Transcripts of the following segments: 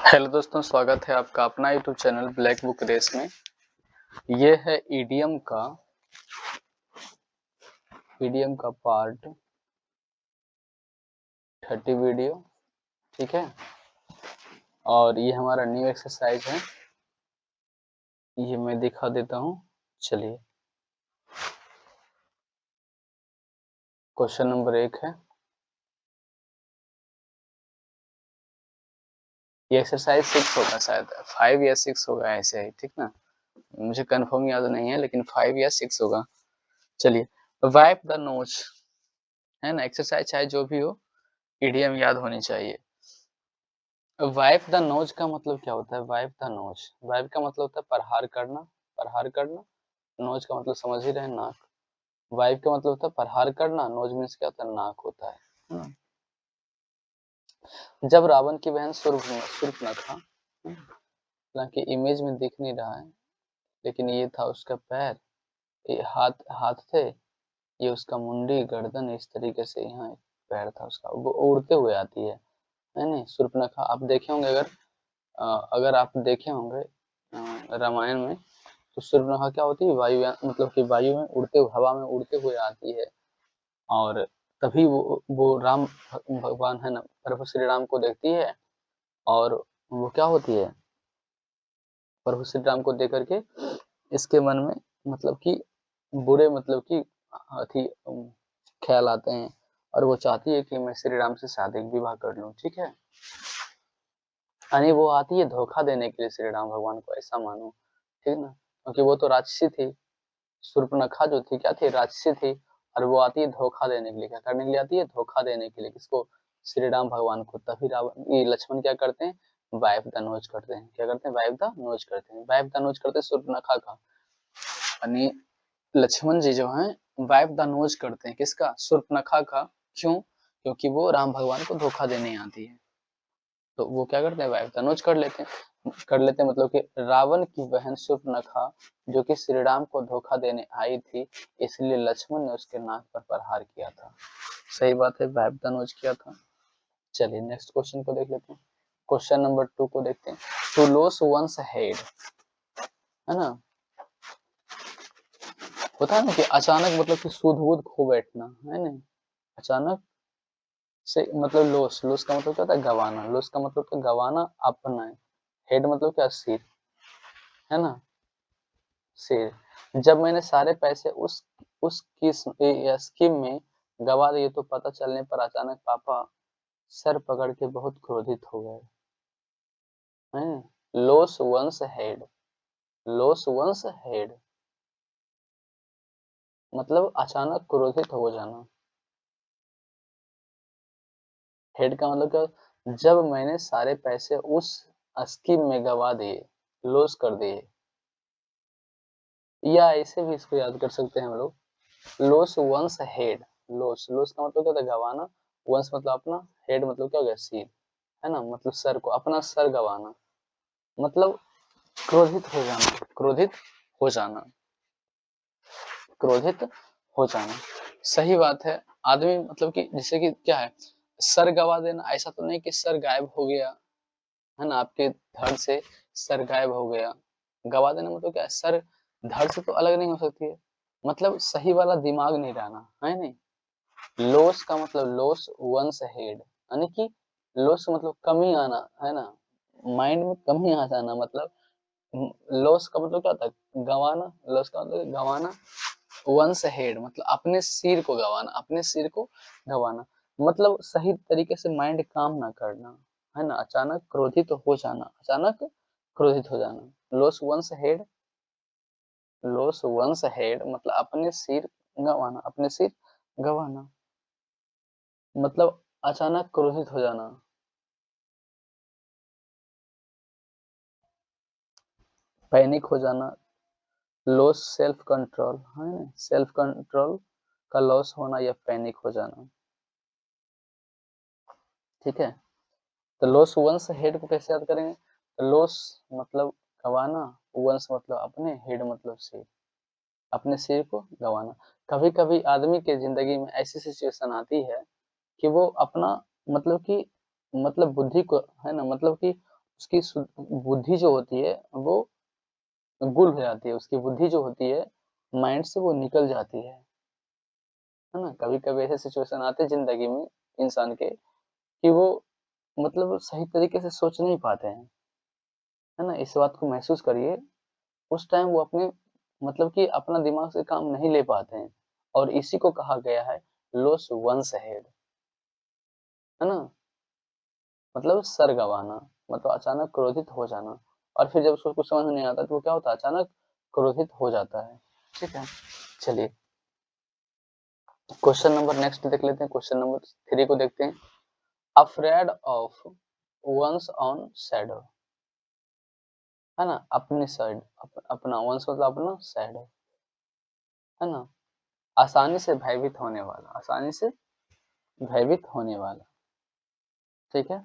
Hello दोस्तों, स्वागत है आपका अपना YouTube channel black book race में। ये है ईडीएम का पार्ट 30 वीडियो, ठीक है। और ये हमारा न्यू एक्सरसाइज है, ये मैं दिखा देता हूँ। चलिए, क्वेश्चन नंबर 1 है। ये एक्सरसाइज 6 होगा, शायद 5 या 6 होगा, ऐसे ही, ठीक ना। मुझे कंफर्म याद नहीं है, लेकिन 5 या 6 होगा। चलिए, वाइप द नोज है ना। एक्सरसाइज चाहे जो भी हो, ईडीएम याद होनी चाहिए। वाइप द नोज का मतलब क्या होता है? वाइप द नोज, वाइप का मतलब होता है प्रहार करना। प्रहार करना। नोज का मतलब समझ ही रहे, नाक। वाइप का मतलब होता है प्रहार करना। नोज मीन्स क्या होता है? नाक होता है ना? जब रावण की बहन शूर्पणखा, हालांकि इमेज में दिख नहीं रहा है, लेकिन ये था उसका पैर, ये हाथ हाथ थे, ये उसका मुंडी गर्दन, इस तरीके से यहाँ एक पैर था उसका, वो उड़ते हुए आती है नहीं? शूर्पणखा आप देखे होंगे, अगर आप देखे होंगे रामायण में, तो शूर्पणखा क्या होती है? वायुयान, मतलब कि वायु में उड़ते हुए, हवा में उड़ते हुए आती है। और तभी वो राम भगवान है ना, प्रभु श्री राम को देखती है, और वो क्या होती है? प्रभु श्री राम को देख करके इसके मन में मतलब कि बुरे, मतलब कि अथी ख्याल आते हैं, और वो चाहती है कि मैं श्री राम से शादी विवाह कर लूं, ठीक है। यानी वो आती है धोखा देने के लिए श्री राम भगवान को, ऐसा मानो, ठीक ना। क्योंकि वो तो राक्षसी थी, शूर्पणखा जो थी क्या थी? राक्षसी थी। और वो आती है धोखा देने के लिए। क्या करने के लिए आती है? धोखा देने के लिए। किसको? श्री राम भगवान को। तभी रावण, ये लक्ष्मण क्या करते हैं? वाइफ द नोज करते हैं। क्या करते हैं? वाइफ द नोज करते हैं। वाइफ द नोज करते हैं शूर्पणखा का। यानी लक्ष्मण जी जो हैं, वाइफ द नोज करते हैं किसका? शूर्पणखा का। क्यों? क्योंकि वो राम भगवान को धोखा देने आती है, तो वो क्या करते हैं? वाइफ द नोज कर लेते हैं, मतलब कि रावण की बहन शूर्पणखा, जो कि श्री राम को धोखा देने आई थी, इसलिए लक्ष्मण ने उसके नाक पर प्रहार किया था। सही बात है, वाइफ द नोज किया था। चलिए, नेक्स्ट क्वेश्चन को देख लेते हैं। क्वेश्चन नंबर 2 को देखते हैं। टू लॉस वंस हेड, है ना। होता है ना कि अचानक, मतलब कि सूद वूद खो बैठना, है ना। अचानक से मतलब लॉस, लॉस का मतलब क्या होता है? गवाना। लॉस का मतलब होता है गवाना, अपना है। हेड मतलब क्या? सिर, है ना, सिर। जब मैंने सारे पैसे उस स्कीम में गवा दिए, तो पता चलने पर अचानक पापा सर पकड़ के बहुत क्रोधित हो गए, हैं। Loss once head, loss once head मतलब अचानक क्रोधित हो जाना। हेड का मतलब क्या? जब मैंने सारे पैसे उस स्कीम में गवा दिए, लॉस कर दिए। या ऐसे भी इसको याद कर सकते हैं हम लोग, loss once head. Loss, loss का मतलब क्या होता है? गवाना। वंस मतलब अपना, हेड मतलब क्या हो गया? सिर, है ना, मतलब सर को, अपना सर गवाना, मतलब क्रोधित हो जाना, क्रोधित हो जाना, क्रोधित हो जाना। सही बात है। आदमी मतलब कि जैसे कि क्या है, सर गवा देना, ऐसा तो नहीं कि सर गायब हो गया, है ना, आपके धड़ से सर गायब हो गया। गवा देना मतलब क्या है? सर धड़ से तो अलग नहीं हो सकती है, मतलब सही वाला दिमाग नहीं रहना, है नहीं। लॉस का मतलब लॉस वंस हेड, यानी कि लॉस मतलब कमी आना, है ना, माइंड में कमी आ जाना, मतलब लॉस का मतलब क्या होता है? गंवाना। लॉस का मतलब गंवाना। वंस हेड मतलब अपने सिर को गंवाना, अपने सिर को गंवाना, मतलब सही तरीके से माइंड काम ना करना, है ना। अचानक क्रोधित हो जाना, अचानक क्रोधित हो जाना। Loss once head, loss once head मतलब अपने सिर गंवाना, अपने सिर गंवाना, मतलब अचानक क्रोधित हो जाना। पैनिक हो जाना, लॉस सेल्फ कंट्रोल, है ना, सेल्फ कंट्रोल का लॉस होना या पैनिक हो जाना, ठीक है। तो लॉस वंस हेड को कैसे याद करेंगे? तो लॉस मतलब गंवाना, वंस मतलब अपने, हेड मतलब सिर, अपने सिर को गंवाना। कभी कभी आदमी के जिंदगी में ऐसी सिचुएशन आती है कि वो अपना, मतलब कि, मतलब बुद्धि को, है ना, मतलब कि उसकी बुद्धि जो होती है वो गुल हो जाती है, उसकी बुद्धि जो होती है माइंड से वो निकल जाती है ना। कभी कभी ऐसे सिचुएशन आते हैं जिंदगी में इंसान के कि वो मतलब सही तरीके से सोच नहीं पाते हैं, है ना। इस बात को महसूस करिए, उस टाइम वो अपने मतलब कि अपना दिमाग से काम नहीं ले पाते हैं, और इसी को कहा गया है लॉस वंस हेड, है ना। मतलब सर गंवाना, मतलब अचानक क्रोधित हो जाना, और फिर जब उसको कुछ समझ में नहीं आता तो वो क्या होता है, अचानक क्रोधित हो जाता है। ठीक है, चलिए क्वेश्चन नंबर नेक्स्ट देख लेते हैं। क्वेश्चन नंबर 3 को देखते हैं। Afraid of one's own shadow, है ना, अपनी साइड, अपना वंस मतलब अपना, शैडो है ना, आसानी से भयभीत होने वाला, आसानी से भयभीत होने वाला। ठीक है,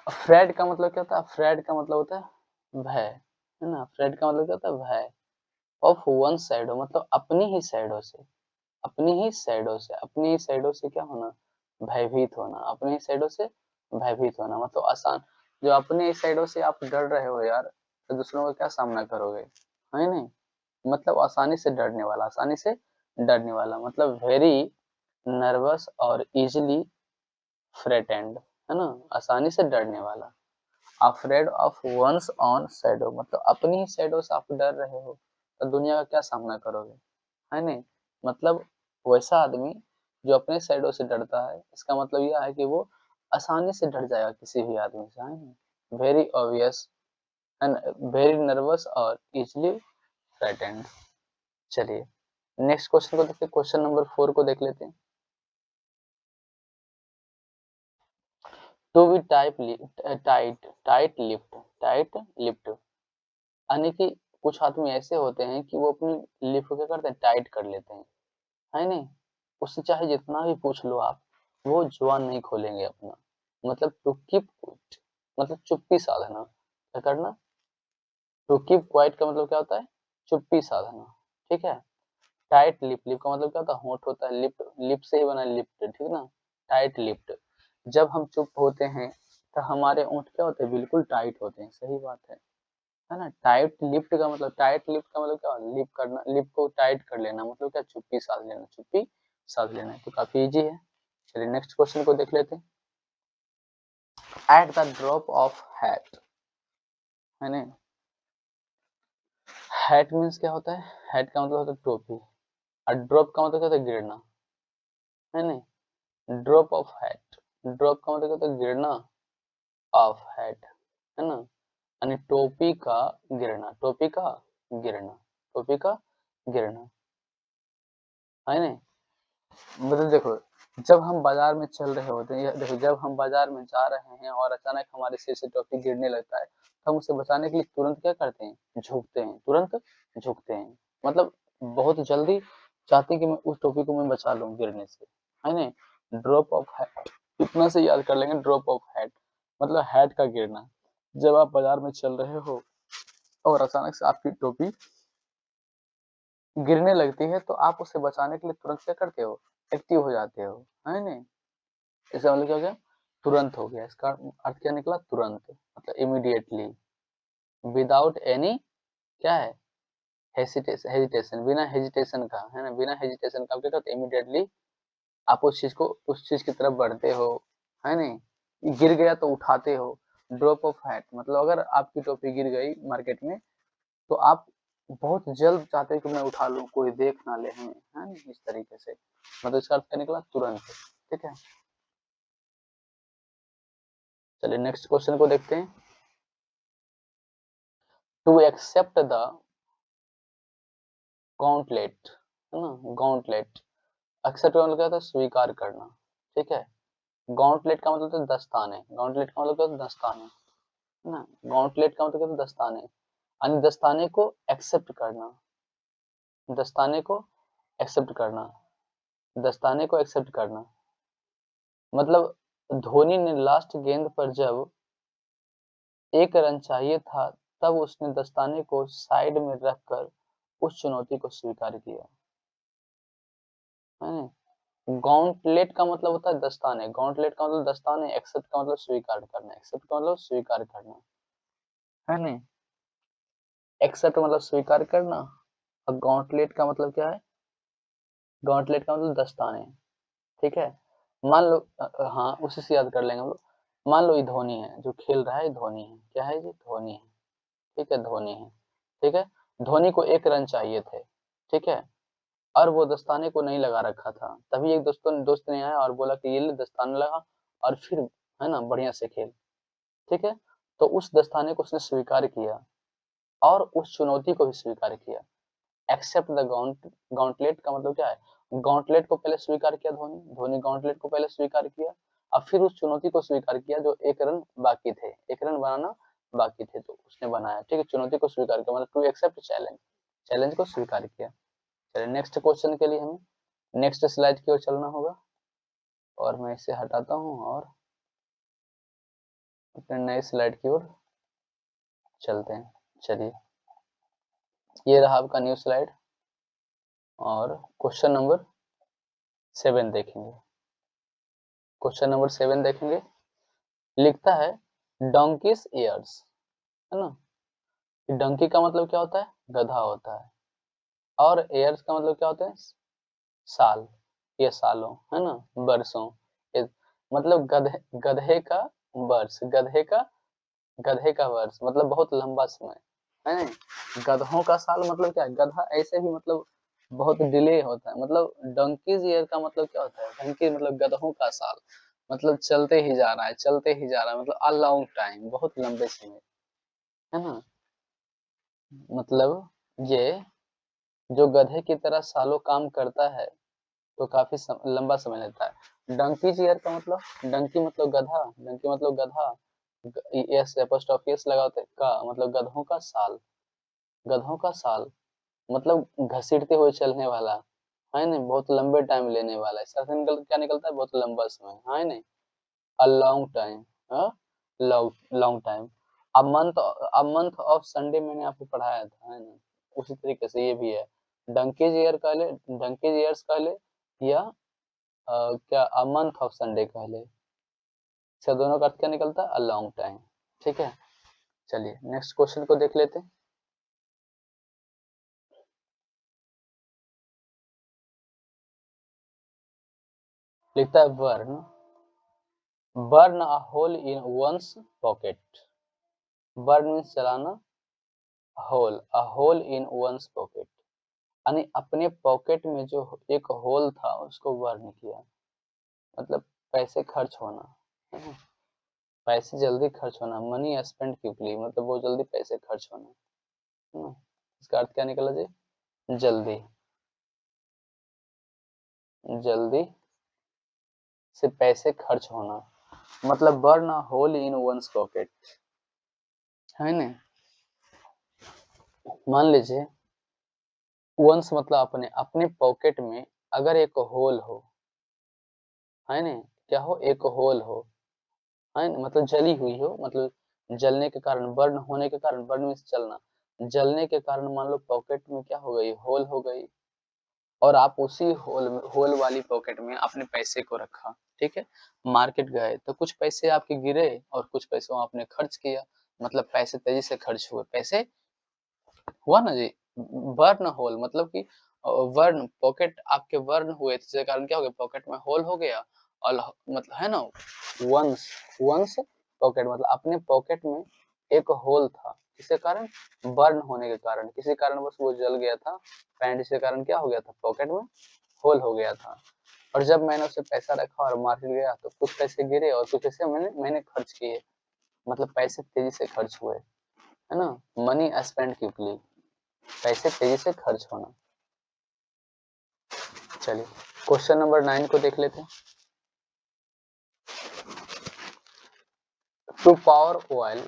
फ्रेड का मतलब क्या होता है, फ्रेड का मतलब होता है भय, है ना। फ्रेड का मतलब क्या होता है, भय। ऑफ वन शैडो मतलब अपनी ही शैडो से, अपनी ही शैडो से, अपनी ही शैडो से क्या होना, भयभीत होना, अपनी ही शैडो से भयभीत होना मतलब आसान। जो अपने ही शैडो से आप डर रहे हो यार, तो दूसरों का क्या सामना करोगे, है नहीं। मतलब आसानी से डरने वाला, आसानी से डरने वाला मतलब वेरी नर्वस और इजिली फ्रेटेंड, है ना, आसानी से डरने वाला। Afraid of one's own shadow मतलब अपनी ही शैडो से आप डर रहे हो, तो दुनिया का क्या सामना करोगे, है नहीं। मतलब वैसा आदमी जो अपने शैडो से डरता है, इसका मतलब यह है कि वो आसानी से डर जाएगा किसी भी आदमी से, है नहीं। Very obvious and very nervous और इजिली फ्रेटेंड। चलिए नेक्स्ट क्वेश्चन को देखते हैं। क्वेश्चन नंबर 4 को देख लेते हैं। टू बी टाइट लिप्ट यानी कि कुछ आदमी ऐसे होते हैं कि वो अपनी लिप को क्या करते हैं, टाइट कर लेते हैं, है नहीं। उससे चाहे जितना भी पूछ लो आप, वो जुबान नहीं खोलेंगे अपना। मतलब टू कीप मतलब चुप्पी साधना, क्या करना, टू कीप क्वाइट का मतलब क्या होता है, चुप्पी साधना। ठीक है, टाइट लिप, लिप का मतलब क्या होता है, होंठ होता है, लिप लिप से ही बना लिप्ट, ठीक ना, टाइट लिप्ट। जब हम चुप होते हैं तो हमारे होंठ क्या होते हैं, बिल्कुल टाइट होते हैं, सही बात है ना। टाइट लिप्ट का मतलब, टाइट लिप्ट का मतलब क्या, लिप करना, लिप को टाइट कर लेना, मतलब क्या, चुप्पी साध लेना, चुप्पी साध लेना है। तो काफी इजी है। चलिए नेक्स्ट क्वेश्चन को देख लेते हैं। At the drop of hat, है ना। हैट मीन्स क्या होता है, हैट का मतलब होता है टोपी, और ड्रॉप का मतलब क्या होता है, गिरना, है नहीं। ड्रॉप ऑफ हैट, ड्रॉप का मतलब क्या होता है, गिरना, ऑफ हैट, है ना, यानी टोपी का गिरना, टोपी का गिरना, टोपी का गिरना, है नहीं। मतलब देखो, जब हम बाजार में चल रहे होते हैं, देखो जब हम बाजार में जा रहे हैं और अचानक हमारे सिर से टॉफी गिरने लगता है, तो हम उसे बचाने के लिए तुरंत क्या करते हैं, झुकते हैं, तुरंत झुकते हैं। मतलब बहुत जल्दी चाहते हैं कि मैं उस टॉफी को मैं बचा लूं गिरने से, है नहीं। ड्रॉप ऑफ हैट, इतना से याद कर लेंगे, ड्रॉप ऑफ हैट मतलब हैट का गिरना। जब आप बाजार में चल रहे हो और अचानक से आपकी टोपी गिरने लगती है, तो आप उसे बचाने के लिए तुरंत क्या करते हो, एक्टिव हो जाते हो, है नहीं। इसका मतलब क्या हो गया, तुरंत हो गया। इसका अर्थ क्या निकला, तुरंत, मतलब इमीडिएटली, विदाउट एनी क्या है, हेसिटेशन, हेजिटेशन, बिना हेजिटेशन का, है ना, बिना हेजिटेशन का क्या होता है, इमीडिएटली आप उस चीज को, उस चीज की तरफ बढ़ते हो, है नहीं। गिर गया तो उठाते हो। ड्रॉप ऑफ हैट मतलब अगर आपकी टोपी गिर गई मार्केट में, तो आप बहुत जल्द चाहते हैं कि मैं उठा लूं, कोई देख ना ले हमें, है ना, इस तरीके से। मतलब इसका अर्थ क्या निकला, तुरंत। ठीक है, चलिए नेक्स्ट क्वेश्चन को देखते हैं। टू एक्सेप्ट द गॉन्टलेट, है ना, गॉन्टलेट, एक्सेप्ट का मतलब क्या होता है, स्वीकार करना। ठीक है, गॉन्टलेट का मतलब होता है दस्ताने, गॉन्टलेट का मतलब क्या होता है, दस्ताने, है ना। गॉन्टलेट का मतलब क्या होता है, दस्ताने, यानी दस्ताने को एक्सेप्ट करना, दस्ताने को एक्सेप्ट करना, दस्ताने को एक्सेप्ट करना। मतलब धोनी ने लास्ट गेंद पर जब एक रन चाहिए था, तब उसने दस्ताने को साइड में रखकर उस चुनौती को स्वीकार किया, है ना। गॉन्टलेट का मतलब होता है दस्ताने, गॉन्टलेट का मतलब दस्ताने, एक्सेप्ट का मतलब स्वीकार करना, एक्सेप्ट का मतलब स्वीकार करना, है नहीं, एक्सेप्ट मतलब स्वीकार करना, और गॉन्टलेट का मतलब क्या है, गॉन्टलेट का मतलब दस्ताने, ठीक है। मान लो हाँ उसी से याद कर लेंगे हम लोग। मान लो ये धोनी है, जो खेल रहा है ये धोनी है, क्या है जी, धोनी है, ठीक है, धोनी है, ठीक है। धोनी को 1 रन चाहिए थे, ठीक है, और वो दस्ताने को नहीं लगा रखा था, तभी एक दोस्त ने आया और बोला कि ये ले दस्ताने लगा और फिर, है ना, बढ़िया से खेल, ठीक है। तो उस दस्ताने को उसने स्वीकार किया और उस चुनौती को भी स्वीकार किया। एक्सेप्ट द गॉन्टलेट का मतलब क्या है, गॉन्टलेट को पहले स्वीकार किया धोनी, धोनी गॉन्टलेट को पहले स्वीकार किया और फिर उस चुनौती को स्वीकार किया जो 1 रन बाकी थे, 1 रन बनाना बाकी थे, तो उसने बनाया, ठीक है, चुनौती को स्वीकार किया, मतलब टू एक्सेप्ट चैलेंज, चैलेंज को स्वीकार किया। चलिए नेक्स्ट क्वेश्चन के लिए हमें नेक्स्ट स्लाइड की ओर चलना होगा, और मैं इसे हटाता हूँ और अपने नए स्लाइड की ओर चलते हैं। चलिए ये रहा आपका न्यू स्लाइड, और क्वेश्चन नंबर 7 देखेंगे, क्वेश्चन नंबर 7 देखेंगे। लिखता है डोंकीज ईयर्स, है ना, डंकी का मतलब क्या होता है, गधा होता है, और ईयर्स का मतलब क्या होता है, साल, ये सालों, है ना, वर्षों, ये मतलब गधे का वर्ष, गधे का वर्ष मतलब बहुत लंबा समय, है ना। गधों का साल मतलब क्या है, गधा ऐसे भी मतलब बहुत डिले होता है, मतलब डंकीज ईयर का मतलब क्या होता है, डंकी मतलब गधों का साल, मतलब चलते ही जा रहा है, चलते ही जा रहा है, मतलब अ लॉन्ग टाइम, बहुत लंबे समय, है ना। मतलब ये जो गधे की तरह सालों काम करता है तो काफी लंबा समय लेता है। डंकी चेयर का मतलब, डंकी मतलब गधा, डंकी मतलब गधा, एस एपोस्ट्रोफी एस लगाते का मतलब गधों का साल, गधों का साल मतलब घसीटते हुए चलने वाला, है नहीं, बहुत लंबे टाइम लेने वाला, इसका क्या निकलता है, बहुत लंबा समय, है नहीं, a long time, long long time. A month of Sunday मैंने आपको पढ़ाया था, है ना, उसी तरीके से ये भी है, डंकीज ईयर कह ले, डंकीज ईयर्स कह ले, या क्या अ मंथ ऑफ संडे कह ले, इसका दोनों का अर्थ क्या निकलता है, अ लॉन्ग टाइम, ठीक है। चलिए नेक्स्ट क्वेश्चन को देख लेते हैं। लिखता है burn a hole in one's pocket, burn means चलाना, hole, a hole in one's pocket, यानी अपने पॉकेट में जो एक होल था उसको बर्न किया, मतलब पैसे खर्च होना, है ना? पैसे जल्दी खर्च होना, मनी स्पेंड क्विकली, मतलब वो जल्दी पैसे खर्च होना, है ना। इसका अर्थ क्या निकला जी, जल्दी, जल्दी से पैसे खर्च होना, मतलब burn a hole in one's pocket, है ना। मान लीजिए वंस मतलब अपने, अपने पॉकेट में अगर एक होल हो, है ना, क्या हो, एक होल हो, है ना, मतलब जली हुई हो, मतलब जलने के कारण, बर्न होने के कारण, बर्न में से चलना, जलने के कारण मान लो पॉकेट में क्या हो गई, होल हो गई, और आप उसी होल वाली पॉकेट में अपने पैसे को रखा, ठीक है। मार्केट गए तो कुछ पैसे आपके गिरे और कुछ पैसे आपने खर्च किया, मतलब पैसे तेजी से खर्च हुए, पैसे हुआ ना जी, बर्न होल मतलब कि वर्न, पॉकेट आपके वर्न हुए जिसके कारण क्या हो गया, पॉकेट में होल हो गया, और मतलब है ना, वंस, वंस पॉकेट मतलब अपने पॉकेट में एक होल था, किसके कारण, बर्न होने के कारण, किसी कारण बस वो जल गया था पैंट, इसके कारण क्या हो गया था, पॉकेट में होल हो गया था, और जब मैंने उसे पैसा रखा और मार्केट गया तो कुछ पैसे गिरे और कुछ पैसे मैंने मैंने खर्च किए, मतलब पैसे तेजी से खर्च हुए, है ना, मनी स्पेंड क्विकली, पैसे तेजी से खर्च होना। चलिए क्वेश्चन नंबर 9 को देख लेते हैं। To pour oil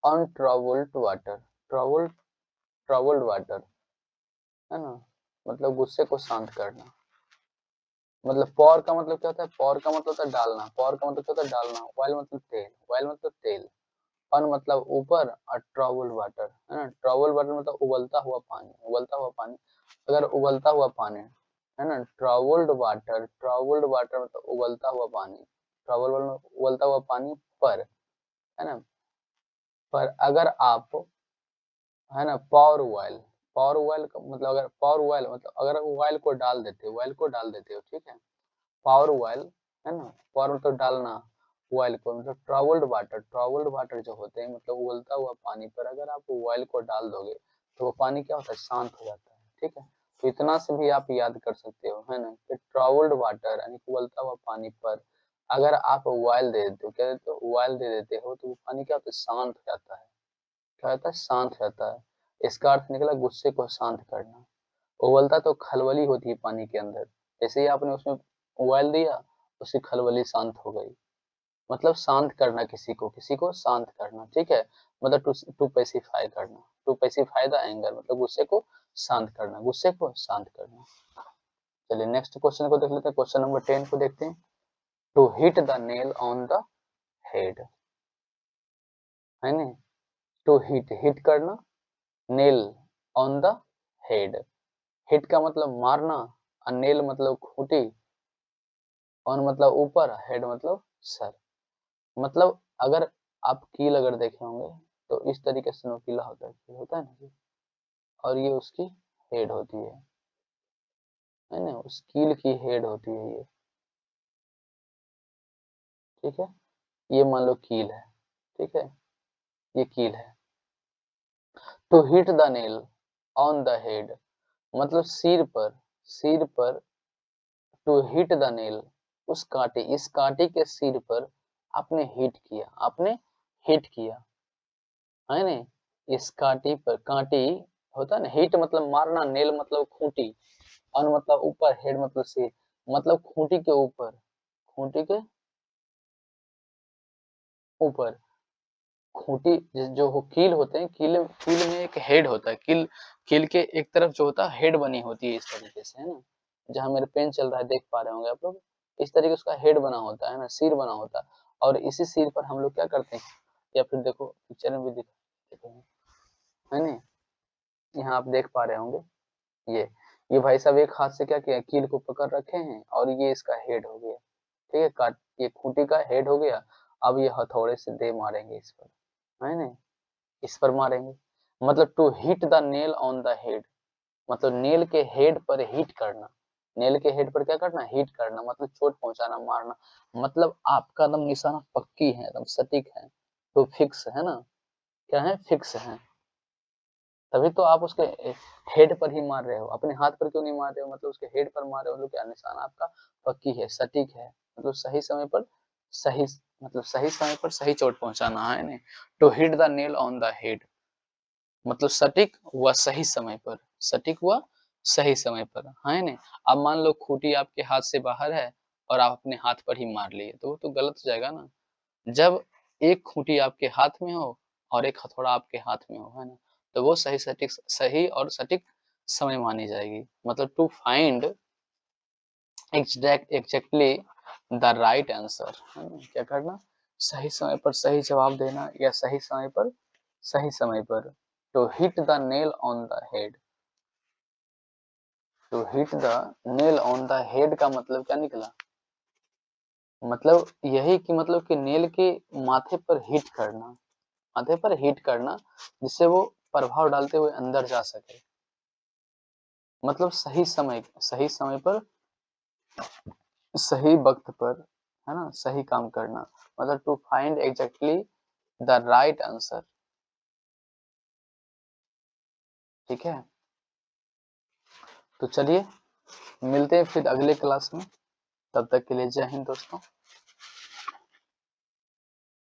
on troubled water, troubled, troubled water, है ना, मतलब गुस्से को शांत करना, मतलब पॉर का मतलब क्या होता है, पॉर का मतलब होता है डालना, पॉर का मतलब क्या होता है, डालना, ऑयल मतलब तेल, ऑयल मतलब तेल, ऑन मतलब ऊपर, और ट्रबल्ड वाटर, है ना, ट्रबल्ड वाटर मतलब उबलता हुआ पानी, उबलता हुआ पानी, अगर उबलता हुआ पानी, है ना। ट्रबल्ड वाटर मतलब उबलता हुआ पानी, ट्रबल उबलता हुआ पानी पर, है ना। पर अगर आप, है ना, पावर ऑयल का मतलब, अगर पावर ऑयल मतलब अगर ऑयल को डाल देते हो, ऑयल को डाल देते हो, ठीक है, पावर ऑयल, है ना, पावर मतलब डालना, ऑयल को मतलब ट्रबल्ड वाटर जो होते हैं मतलब उबलता हुआ पानी पर अगर आप ऑयल को डाल दोगे तो वो पानी क्या होता है, शांत हो जाता है, ठीक है। तो इतना से भी आप याद कर सकते हो, है ना, कि ट्रबल्ड वाटर यानी उबलता हुआ पानी पर अगर आप ऑयल दे देते हो, क्या देते हो, ऑयल दे देते हो, तो वो पानी क्या होता है, शांत हो जाता है, क्या होता है, शांत रहता है। इसका अर्थ निकला गुस्से को शांत करना। उबलता तो खलबली होती है पानी के अंदर, जैसे ही आपने उसमें ऑयल दिया उसकी खलबली शांत हो गई, मतलब शांत करना किसी को शांत करना, ठीक है। मतलब टू पेसिफाई करना, टू पेसिफाई द एंगर मतलब गुस्से को शांत करना, गुस्से को शांत करना। चलिए नेक्स्ट क्वेश्चन को देख लेते हैं, क्वेश्चन नंबर 10 को देखते हैं। To hit the nail on the head, है ना, टू हिट करना, nail on the head, hit का मतलब मारना, और नेल मतलब खूंटी, ऑन मतलब ऊपर, हेड मतलब सर। मतलब अगर आप कील अगर देखे होंगे तो इस तरीके से नोकीला होता है, कील होता है ना जी, और ये उसकी हेड होती है ना, उस कील की हेड होती है ये, ठीक है। ये मान लो कील है, ठीक है, ये कील है। To hit the nail on the head मतलब सिर पर टू हिट द नेल, उस कांटे, इस कांटे के सिर पर आपने हिट किया, आपने हिट किया, है ना। इस कांटे पर, कांटे होता है ना, हिट मतलब मारना, नेल मतलब खूंटी, ऑन मतलब ऊपर, हेड मतलब सिर, मतलब खूंटी के ऊपर, खूंटी के ऊपर, खूंटी जो हो, कील होते हैं, कील कील में एक हेड होता है, कील कील के एक तरफ जो होता है हेड बनी होती है इस तरीके से, है ना। जहाँ मेरे पेन चल रहा है देख पा रहे होंगे आप लोग, इस तरीके से उसका हेड बना होता है ना, सिर बना होता है। और इसी सिर पर हम लोग क्या करते हैं, या फिर देखो पिक्चर में भी देखो, है ना, यहाँ आप देख पा रहे होंगे, ये ये भाई साहब एक हाथ से क्या किया, कील को पकड़ रखे हैं और ये इसका हेड हो गया, ठीक है, काट, ये खूंटी का हेड हो गया। अब ये हथौड़े से दे मारेंगे इस पर, है ना, इस पर मारेंगे। मतलब to hit the nail on the head मतलब नेल के हेड पर हिट करना, नेल के हेड पर क्या करना, हिट करना, मतलब चोट पहुंचाना, मारना, मतलब आपका एकदम निशाना पक्की है, एकदम सटीक है, तो फिक्स है ना, क्या है, फिक्स है। तभी तो आप उसके हेड पर ही मार रहे हो, अपने हाथ पर क्यों नहीं मार रहे हो, मतलब उसके हेड पर मार रहे हो, मतलब क्या, निशाना आपका पक्की है, सटीक है, मतलब सही समय पर सही, मतलब सही समय पर सही चोट पहुंचाना, है ना। To hit the nail on the head मतलब सटीक व सही समय पर, सटीक व सही समय पर, है ना। अब मान लो खूंटी आपके हाथ से बाहर है और आप अपने हाथ पर ही मार लिए, तो वो तो गलत हो जाएगा ना। जब एक खूंटी आपके हाथ में हो और एक हथौड़ा आपके हाथ में हो, है ना, तो वो सही सटीक, सही और सटीक समय मानी जाएगी। मतलब to find exactly the right answer, है ना, क्या करना, सही समय पर सही जवाब देना, या सही समय पर सही समय पर। To hit the nail on the head, to hit the nail on the head का मतलब क्या निकला, मतलब यही कि मतलब कि नेल के माथे पर हिट करना, माथे पर हिट करना, जिससे वो प्रभाव डालते हुए अंदर जा सके, मतलब सही समय पर सही वक्त पर, है ना, सही काम करना, मतलब to find exactly the right answer, ठीक है। तो चलिए मिलते हैं फिर अगले क्लास में, तब तक के लिए जय हिंद दोस्तों।